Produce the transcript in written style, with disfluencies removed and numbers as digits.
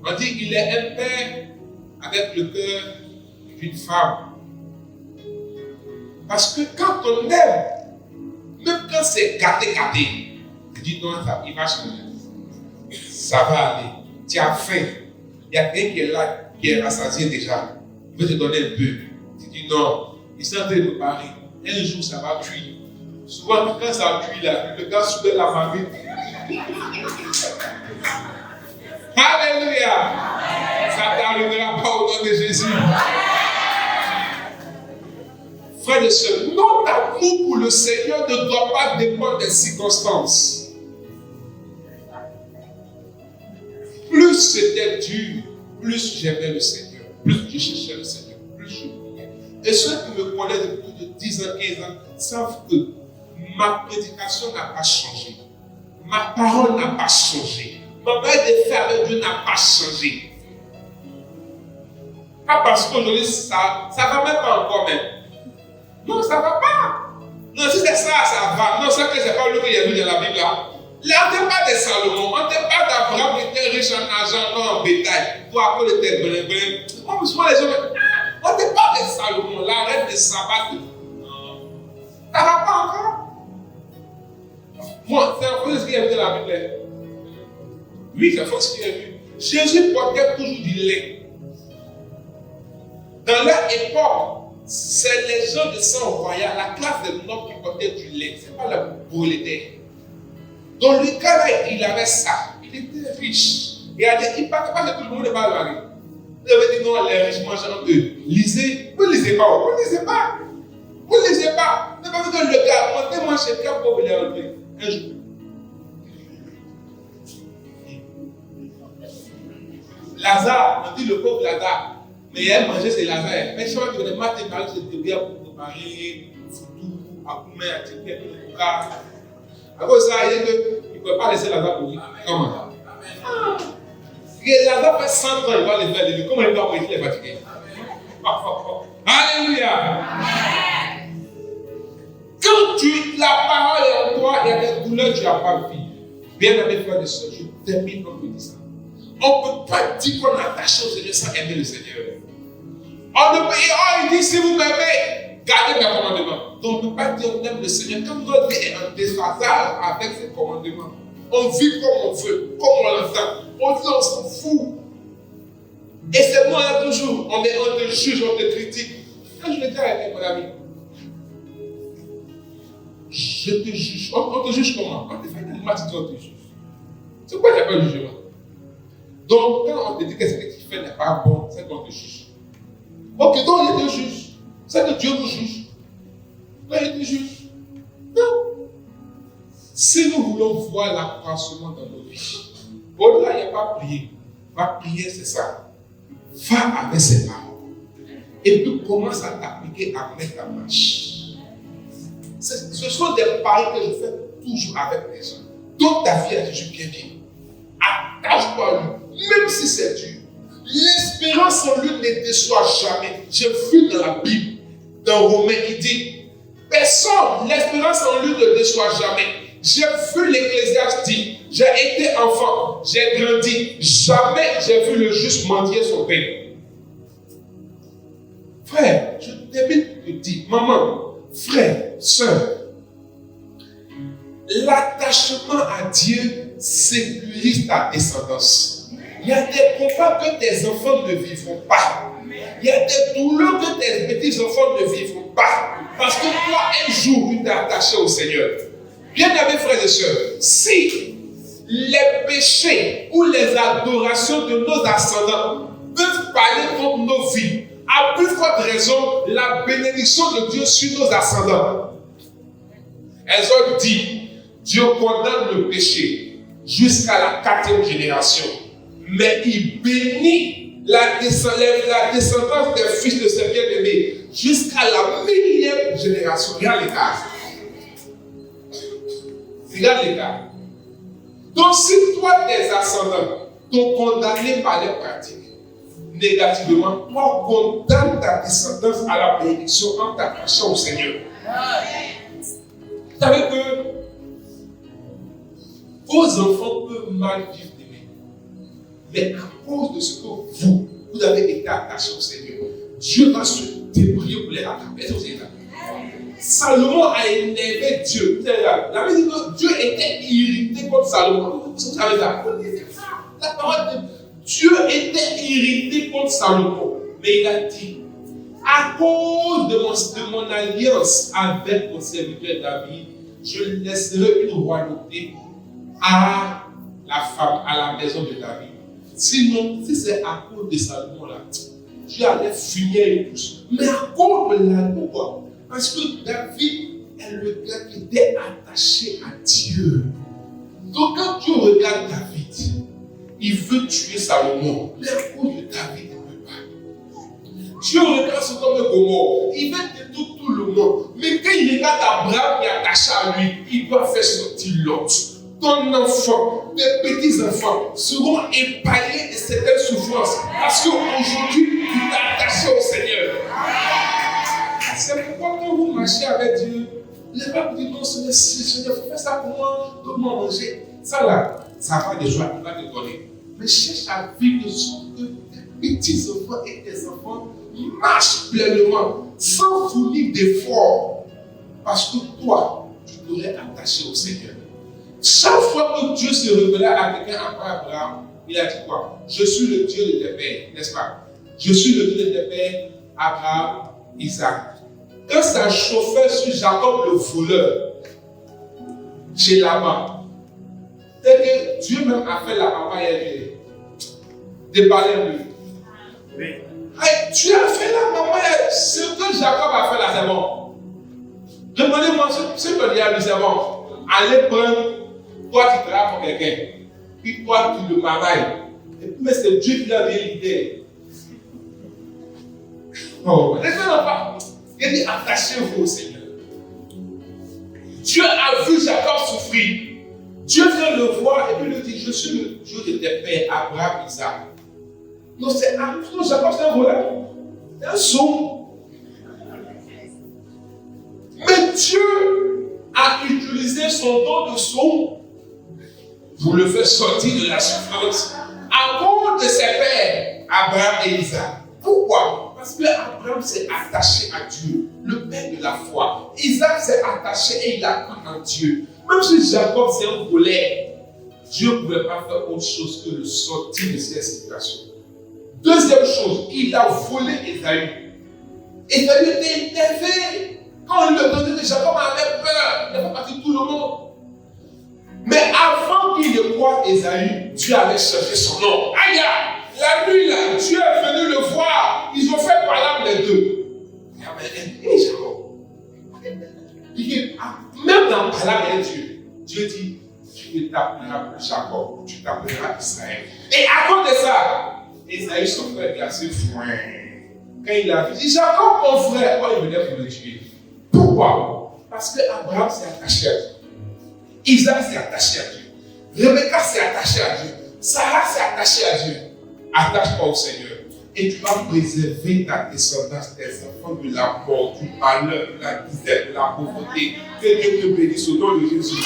On dit qu'il est un père avec le cœur d'une femme. Parce que quand on aime, même quand c'est gâté, tu dis non, ça, il va changer. Ça va aller. Tu as faim. Il y a quelqu'un qui est là, qui est rassasié déjà. Il veut te donner un peu. Tu dis non. Il s'est en train de parler. Un jour, ça va cuire. Souvent, quand ça cuit là, le gars soulève la marmite. Alléluia. Ça ne t'arrivera pas au nom de Jésus. Frères et sœurs, notre amour pour le Seigneur ne doit pas dépendre des circonstances. Plus c'était dur, plus j'aimais le Seigneur, plus je cherchais le Seigneur, plus je priais. Et ceux qui me connaissent depuis plus de 10 ans, 15 ans, savent que ma prédication n'a pas changé. Ma parole n'a pas changé. Ma manière de faire avec Dieu n'a pas changé. Pas parce qu'aujourd'hui ça ne va même pas encore même. Non, ça ne va pas. Non, si c'est ça, ça va. Non, c'est que c'est pas le qu'il y a vu dans la Bible là. Là, on ne parle pas de Salomon, on ne parle pas d'Abraham qui était riche en argent, non en bétail. Toi, après, il était blin. On souvent les gens, on ne parle pas de Salomon, la reine de Saba. Ça ne va pas encore. Moi, c'est un peu ce qu'il y a vu dans la Bible. Oui, c'est un ce qu'il y a vu. Jésus portait toujours du lait. Dans leur époque, c'est les gens de sang royal, la classe des nobles qui portaient du lait. Ce n'est pas la prolétaire. Donc le gars là, il avait ça. Il était riche. Il ne parlait pas que tout le monde ne va aller. Il avait dit non, les riches mangent un peu. Lisez. Vous ne lisez pas. Vous ne lisez pas. Vous ne lisez pas. C'est parce que le gars, montez moi chez quelqu'un pour les enlever. Un jour. Lazare, on dit le pauvre Lazare. Mais il a mangé, c'est Lazare. Mais je crois que les maths et parlent, c'était bien pour préparer, foutu, à coumer, à tirer, à couper. Après ça, il ne peut pas laisser Lazare mourir. Comment? Lazare fait 100 ans, il va les faire les Comment il va mourir, il est fatigué? Alléluia! Quand la parole est en toi, il y a des douleurs que tu n'as pas vécues. Bien aimé frère et sœurs, je termine en vous disant. On ne peut pas dire qu'on est attaché au Seigneur sans aimer le Seigneur. On ne peut pas, il dit si vous m'aimez, gardez mes commandements. Donc on ne peut pas dire on aime le Seigneur quand notre vie est en déphasage avec ses commandements. On vit comme on veut, comme on l'entend. On dit on s'en fout. Et c'est moi là toujours, on te juge, on te critique. Quand je le dis avec mon ami, je te juge. On te juge comment? On te fait une match, on te juge. C'est quoi qu'il n'y a pas de jugement? Donc, quand on te dit que ce que tu fais n'est pas bon, c'est qu'on te juge. Ok, donc il te juge. C'est que Dieu nous juge. Donc il te juge. Non. Si nous voulons voir l'accroissement dans nos vies, au-delà, il n'y a pas prier. Va prier, c'est ça. Va avec ses paroles. Et puis commence à t'appliquer à mettre ta marche. Ce sont des paris que je fais toujours avec les gens. Donne ta vie à Jésus bien. Attache-toi à lui, même si c'est dur. L'espérance en lui ne déçoit jamais. J'ai vu dans la Bible, dans Romains, il dit personne, l'espérance en lui ne déçoit jamais. J'ai vu l'Ecclésiaste dire j'ai été enfant, j'ai grandi, jamais j'ai vu le juste mendier son pain. Frère, je t'invite à te dire, maman, frère, soeur, l'attachement à Dieu sécurise ta descendance. Il y a des combats que tes enfants ne vivront pas. Il y a des douleurs que tes petits-enfants ne vivront pas. Parce que toi, un jour, tu t'es attaché au Seigneur. Bien-aimés frères et sœurs, si les péchés ou les adorations de nos ascendants peuvent parler contre nos vies, à plus forte raison, la bénédiction de Dieu sur nos ascendants. Elles ont dit, Dieu condamne le péché jusqu'à la 4e génération. Mais il bénit la descendance des fils de ses bien-aimés jusqu'à la 1000e génération. Regarde l'écart. Regarde l'écart. Donc si toi, tes ascendants, t'ont condamné par les pratiques négativement, toi, condamne ta descendance à la bénédiction en t'attachant au Seigneur. Vous savez que vos enfants peuvent mal vivre d'aimer. Mais à cause de ce que vous avez été attaché au Seigneur, Dieu va se débrouiller pour les rattraper. Est-ce que vous savez ça? Salomon a énervé Dieu. La Bible dit que Dieu était irrité contre Salomon. Vous savez ça? La parole de Dieu était irrité contre Salomon. Mais il a dit, à cause de mon alliance avec mon serviteur David, je laisserai une royauté à la maison de David. Sinon, si c'est à cause de Salomon là, Dieu allait finir et tous. Mais à cause de la pourquoi? Parce que David est le gars qui était attaché à Dieu. Donc quand Dieu regarde David, il veut tuer Salomon. Mais à cause de David, il ne peut pas. Dieu regarde Sodome et Gomorrhe. Il veut détruire tout le monde. Mais quand il regarde Abraham qui est attaché à lui, il doit faire sortir l'autre. Ton enfant, tes petits-enfants seront épargnés de certaines souffrances. Parce qu'aujourd'hui, tu t'es attaché au Seigneur. C'est pourquoi quand vous marchez avec Dieu, les gens vous disent non, Seigneur, fais ça pour moi, donne-moi à manger. Ça là, ça va de joie, il va te donner. Mais cherche à vivre de sorte que tes petits-enfants et tes enfants marchent pleinement, sans fournir d'efforts. Parce que toi, tu t'aurais attaché au Seigneur. Chaque fois que Dieu se révélait à quelqu'un après Abraham, il a dit quoi? Je suis le Dieu de tes pères, n'est-ce pas? Je suis le Dieu de tes pères, Abraham, Isaac. Quand ça chauffait sur Jacob le voleur, chez Laban, c'est que Dieu même a fait la maman et déballer lui. Oui. Hey, Dieu a fait la maman et ce que Jacob a fait là, c'est bon. Demandez-moi ce que il a dit, c'est bon. Allez prendre, toi tu travailles pour quelqu'un, puis toi tu le travailles. Et puis, mais c'est Dieu qui l'a bien l'idée. Oh, laissez-le pas. Il dit attachez-vous au Seigneur. Dieu a vu Jacob souffrir. Dieu vient le voir et puis lui dit, je suis le Dieu de tes pères, Abraham, Isaac. Non, Jacob c'est un voleur. C'est un sourd. Mais Dieu a utilisé son don de sourd pour le faire sortir de la souffrance. À cause de ses pères, Abraham et Isaac. Pourquoi? Parce que Abraham s'est attaché à Dieu, le père de la foi. Isaac s'est attaché et il a cru en Dieu. Même si Jacob c'est un voleur, Dieu ne pouvait pas faire autre chose que le sortir de cette situation. Deuxième chose, il a volé Ésaü. Ésaü était énervé. Quand on lui a donné que Jacob avait peur, il a fait partir tout le monde. Mais avant qu'il ne croie Ésaü, Dieu avait changé son nom. Aïe! La nuit là, Dieu est venu le voir. Ils ont fait palabre les deux. Même dans palabre Dieu, Dieu dit, tu ne t'appelleras plus Jacob, tu t'appelleras Israël. Et à cause de ça, Ésaü, son frère, il a ce foin. Quand il a vu, il dit, Jacob, mon frère, il venait pour le tuer. Pourquoi? Parce que Abraham s'est attaché à Dieu. Isaac s'est attaché à Dieu. Rebecca s'est attachée à Dieu. Sarah s'est attachée à Dieu. Attache-toi au Seigneur. Et tu vas préserver ta descendance, tes enfants de la mort, du malheur, de la misère, de la pauvreté. Que Dieu te bénisse au nom de Jésus.